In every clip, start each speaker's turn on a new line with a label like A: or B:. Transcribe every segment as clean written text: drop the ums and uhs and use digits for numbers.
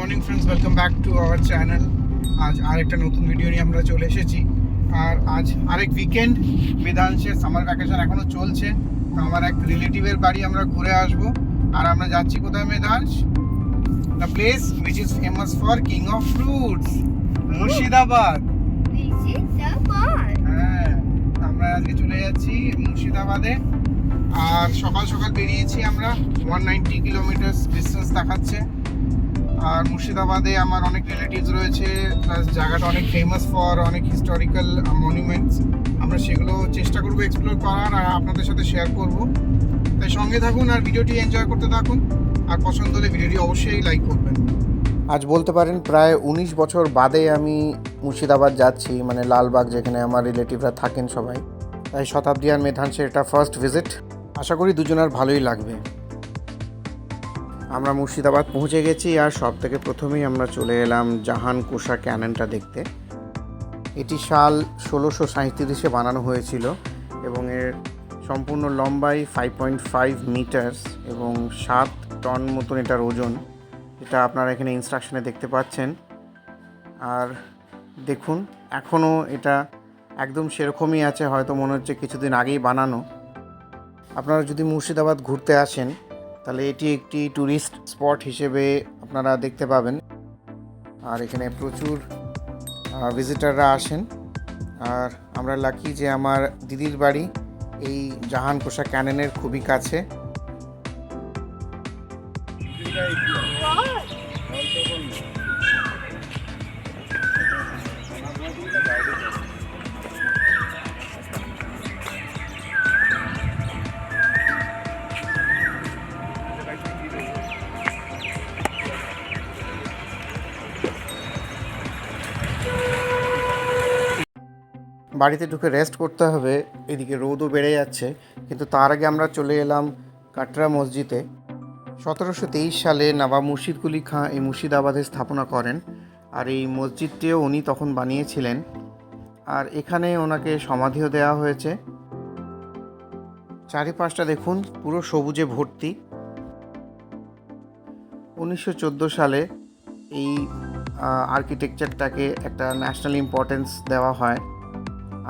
A: Morning friends, welcome back to our channel. আজ আরেকটা নতুন ভিডিও নিয়ে আমরা চলে এসেছি। আর আজ আরেক উইকেন্ড, মেধাংশের সামার ভ্যাকেশন এখনও চলছে। তো আমার এক রিলেটিভের বাড়ি আমরা ঘুরে আসবো। আর আমরা যাচ্ছি কোথায় মেধাংশ? The place which is famous for king of fruits, Murshidabad. হ্যাঁ, আমরা আজকে চলে যাচ্ছি মুর্শিদাবাদে। আর সকাল সকাল বেরিয়েছি আমরা, 190 কিলোমিটার ডিস্টেন্স দেখাচ্ছে। আর মুর্শিদাবাদে আমার অনেক রিলেটিভস রয়েছে, প্লাস জায়গাটা অনেক ফেমাস ফর অনেক হিস্টোরিক্যাল মনুমেন্টস। আমরা সেগুলো চেষ্টা করবো এক্সপ্লোর করার আর আপনাদের সাথে শেয়ার করব। তাই সঙ্গে থাকুন আর ভিডিওটি এনজয় করতে থাকুন। আর পছন্দ হলে ভিডিওটি অবশ্যই লাইক করবেন।
B: আজ বলতে পারেন প্রায় 19 বছর বাদে আমি মুর্শিদাবাদ যাচ্ছি, মানে লালবাগ, যেখানে আমার রিলেটিভরা থাকেন সবাই। তাই শতাব্দী আর মেধাংশের এটা ফার্স্ট ভিজিট। আশা করি দুজনের ভালোই লাগবে। আমরা মুর্শিদাবাদ পৌঁছে গেছি আর সব থেকে প্রথমেই আমরা চলে এলাম জাহান কোষা ক্যাননটা দেখতে। এটি সাল 1637-এ বানানো হয়েছিল এবং এর সম্পূর্ণ লম্বাই 5.5 মিটার্স এবং 7 টন মতন এটার ওজন। এটা আপনারা এখানে ইনস্ট্রাকশনে দেখতে পাচ্ছেন। আর দেখুন, এখনও এটা একদম সেরকমই আছে, হয়তো মনে হচ্ছে কিছুদিন আগেই বানানো। আপনারা যদি মুর্শিদাবাদ ঘুরতে আসেন তাহলে এটি একটি ট্যুরিস্ট স্পট হিসেবে আপনারা দেখতে পাবেন। আর এখানে প্রচুর ভিজিটাররা আসেন। আর আমরা লাকি যে আমার দিদির বাড়ি এই জাহান কোষা ক্যাননের খুবই কাছে। বাড়িতে ঢুকে রেস্ট করতে হবে, এদিকে রোদও বেড়ে যাচ্ছে। কিন্তু তার আগে আমরা চলে এলাম কাটরা মসজিদে। 1723 সালে নবাব মুর্শিদ কুলি খাঁ এই মুর্শিদাবাদে স্থাপনা করেন। আর এই মসজিদটিও উনি তখন বানিয়েছিলেন। আর এখানে ওনাকে সমাধিও দেওয়া হয়েছে। চারিপাশটা দেখুন, পুরো সবুজে ভর্তি। 1914 সালে এই আর্কিটেকচারটাকে একটা ন্যাশনাল ইম্পর্টেন্স দেওয়া হয়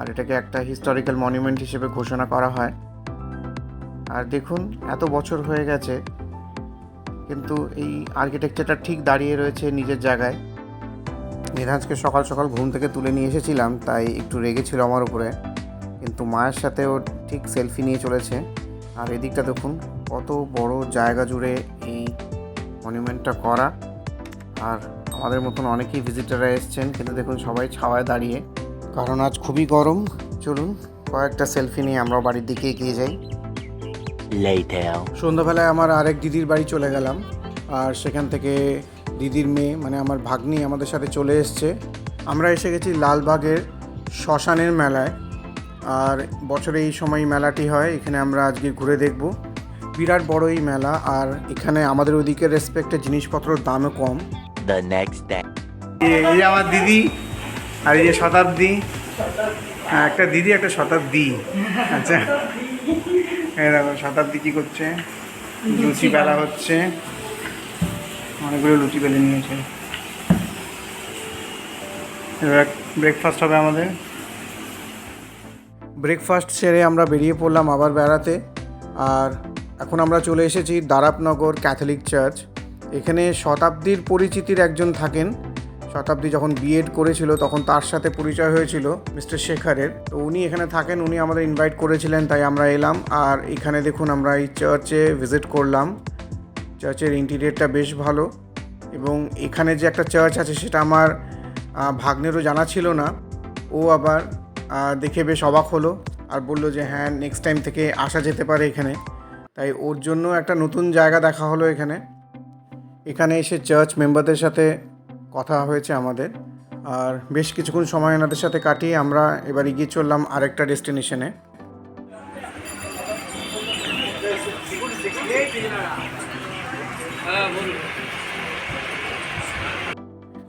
B: আর এটাকে একটা হিস্টোরিক্যাল মনুমেন্ট হিসেবে ঘোষণা করা হয়। আর দেখুন, এত বছর হয়ে গেছে কিন্তু এই আর্কিটেকচারটা ঠিক দাঁড়িয়ে রয়েছে নিজের জায়গায়। মেধাংশকে সকাল সকাল ঘুম থেকে তুলে নিয়ে এসেছিলাম, তাই একটু রেগেছিল আমার উপরে, কিন্তু মায়ের সাথে ও ঠিক সেলফি নিয়ে চলেছে। আর এদিকটা দেখুন, কত বড় জায়গা জুড়ে এই মনুমেন্টটা করা। আর আমাদের মতন অনেকেই ভিজিটাররা এসছেন, কিন্তু দেখুন সবাই ছাওয়ায় দাঁড়িয়ে, কারণ আজ খুবই গরম। চলুন কয়েকটা সেলফি নিয়ে আমরাও বাড়ির দিকে এগিয়ে যাই। সন্ধ্যাবেলায় আমার আরেক দিদির বাড়ি চলে গেলাম। আর সেখান থেকে দিদির মেয়ে, মানে আমার ভাগ্নি, আমাদের সাথে চলে এসছে। আমরা এসে গেছি লালবাগের শ্মশানের মেলায়। আর বছরে এই সময় মেলাটি হয়, এখানে আমরা আজকে ঘুরে দেখব। বিরাট বড় এই মেলা। আর এখানে আমাদের ওইদিকে রেসপেক্টের জিনিসপত্রের দামও কম। এই আমার দিদি, আর এই যে শতাব্দী। হ্যাঁ, একটা দিদি একটা শতাব্দী। আচ্ছা, এই দেখো শতাব্দী কী করছে, লুচি বেলা হচ্ছে। অনেকগুলো লুচি বেলে নিয়েছে। এবার ব্রেকফাস্ট হবে আমাদের। ব্রেকফাস্ট সেরে আমরা বেরিয়ে পড়লাম আবার বেড়াতে। আর এখন আমরা চলে এসেছি দারাপনগর ক্যাথলিক চার্চ। এখানে শতাব্দীর পরিচিতির একজন থাকেন। শতাব্দী যখন বিএড করেছিল তখন তার সাথে পরিচয় হয়েছিল মিস্টার শেখারের। তো উনি এখানে থাকেন, উনি আমাদের ইনভাইট করেছিলেন, তাই আমরা এলাম। আর এখানে দেখুন, আমরা এই চার্চে ভিজিট করলাম। চার্চের ইন্টেরিয়রটা বেশ ভালো। এবং এখানে যে একটা চার্চ আছে সেটা আমার ভাগ্নেরও জানা ছিল না। ও আবার দেখে বেশ অবাক হলো আর বলল যে হ্যাঁ, নেক্সট টাইম থেকে আসা যেতে পারে এখানে। তাই ওর জন্য একটা নতুন জায়গা দেখা হলো এখানে। এখানে এসে চার্চ মেম্বারদের সাথে কথা হয়েছে আমাদের। আর বেশ কিছুক্ষণ সময় ওনাদের সাথে কাটিয়ে আমরা এবার এগিয়ে চললাম আরেকটা ডেস্টিনেশনে।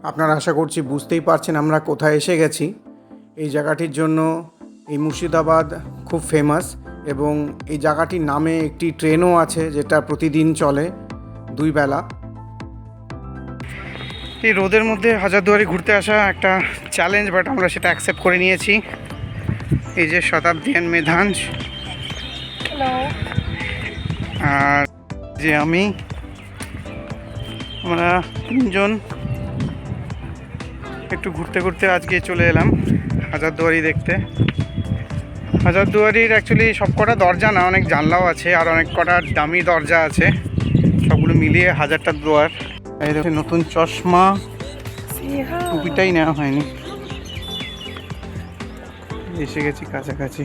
B: আপনারা আশা করছি বুঝতেই পারছেন আমরা কোথায় এসে গেছি। এই জায়গাটির জন্য এই মুর্শিদাবাদ খুব ফেমাস এবং এই জায়গাটির নামে একটি ট্রেনও আছে যেটা প্রতিদিন চলে 2 বেলা।
A: এই রোদের মধ্যে হাজারদুয়ারি ঘুরতে আসা একটা চ্যালেঞ্জ, বাট আমরা সেটা অ্যাকসেপ্ট করে নিয়েছি। এই যে শতাব্দী অ্যান্ড মেধাংশ, আর যে আমরা তিনজন একটু ঘুরতে ঘুরতে আজকে চলে এলাম হাজারদুয়ারি দেখতে। হাজারদুয়ারির অ্যাকচুয়ালি সব কটা দরজা না, অনেক জানলাও আছে আর অনেক কটা দামি দরজা আছে, সবগুলো মিলিয়ে 1000টা দুয়ার। এই দেখুন নতুন চশমা, টুপিটাই নেওয়া হয়নি। এসে গেছি কাছাকাছি।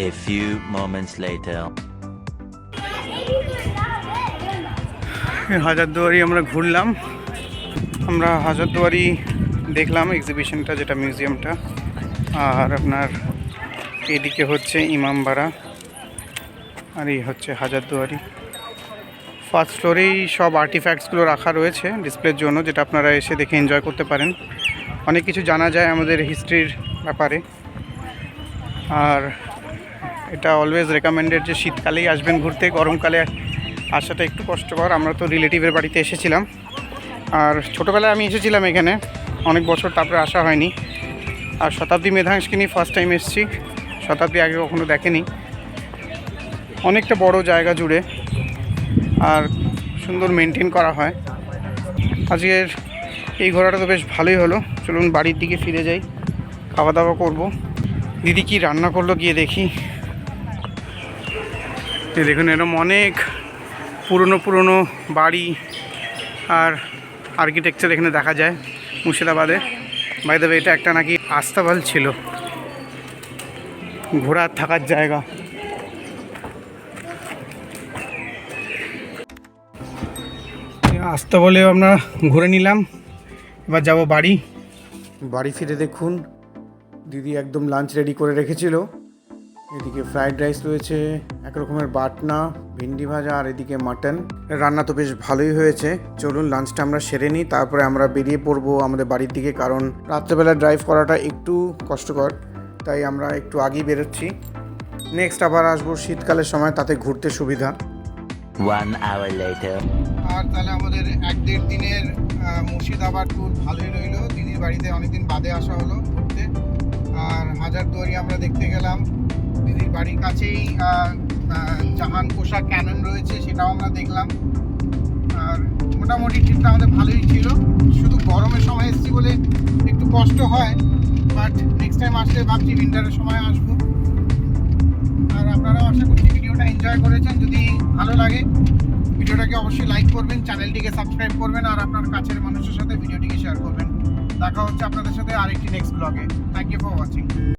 C: A few moments later.
A: Hazarduari আমরা ঘুরলাম, আমরা হাজারদুয়ারি দেখলাম এক্সিবিশনটা, যেটা মিউজিয়ামটা। আর আপনার এদিকে হচ্ছে ইমামবাড়া, আর এই হচ্ছে হাজারদুয়ারি। ফার্স্ট ফ্লোরেই সব আর্টিফ্যাক্টসগুলো রাখা রয়েছে ডিসপ্লের জন্য, যেটা আপনারা এসে দেখে এনজয় করতে পারেন। অনেক কিছু জানা যায় আমাদের হিস্ট্রির ব্যাপারে। আর এটা অলওয়েজ রেকমেন্ডেড যে শীতকালেই আসবেন ঘুরতে, গরমকালে আসাটা একটু কষ্টকর। আমরা তো রিলেটিভের বাড়িতে এসেছিলাম, আর ছোটোবেলায় আমি এসেছিলাম এখানে অনেক বছর, তারপরে আসা হয়নি। আর শতাব্দী মেধাংশকে নিয়ে ফার্স্ট টাইম এসেছি, শতাব্দী আগে কখনো দেখেনি। অনেকটা বড় জায়গা জুড়ে আর সুন্দর মেনটেন করা হয়। আজকের এই ঘোরাটা তো বেশ ভালোই হলো। চলুন বাড়ির দিকে ফিরে যাই, খাওয়া দাওয়া করব। দিদি কি রান্না করলো গিয়ে দেখি। এই দেখুন এরকম অনেক পুরনো বাড়ি আর আর্কিটেকচার এখানে দেখা যায় মুর্শিদাবাদে। বাই দ্য ওয়ে, এটা একটা নাকি আস্তাবল ছিল, ঘোড়ার থাকার জায়গা। আস্তাবলেও আমরা ঘুরে নিলাম, এবার যাব বাড়ি।
B: বাড়ি ফিরে দেখুন দিদি একদম লাঞ্চ রেডি করে রেখেছিল। এদিকে ফ্রাইড রাইস রয়েছে, এক রকমের বাটনা, ভিন্ডি ভাজা, আর এদিকে মাটন। রান্না তো বেশ ভালোই হয়েছে। চলুন লাঞ্চটা আমরা সেরে নিই, তারপরে আমরা বেরিয়ে পড়বো আমাদের বাড়ির দিকে, কারণ রাত্রেবেলা ড্রাইভ করাটা একটু কষ্টকর, তাই আমরা একটু আগেই বেরোচ্ছি। নেক্সট আবার আসবো শীতকালের সময়, তাতে ঘুরতে সুবিধা।
C: 1 hour later.
A: আর তাহলে আমাদের 1-1.5 দিনের মুর্শিদাবাদ ট্যুর ভালোই রইলো। দিদির বাড়িতে অনেকদিন বাদে আসা হলো ঘুরতে। আর হাজারদুয়ারি আমরা দেখতে গেলাম। দিদির বাড়ির কাছেই জাহান পোশাক ক্যানন রয়েছে, সেটাও আমরা দেখলাম। আর মোটামুটি ট্রিপটা আমাদের ভালোই ছিল। শুধু গরমের সময় এসেছি বলে একটু কষ্ট হয়, বাট নেক্সট টাইম আসলে ভাবছি উইন্টারের সময় আসবো। আর আপনারাও আশা করছি ভিডিওটা এনজয় করেছেন। যদি ভালো লাগে ভিডিওটাকে অবশ্যই লাইক করবেন, চ্যানেলটিকে সাবস্ক্রাইব করবেন, আর আপনার কাছের মানুষের সাথে ভিডিওটিকে শেয়ার করবেন। দেখা হচ্ছে আপনাদের সাথে আরেকটি নেক্সট ব্লগে। Thank you for watching.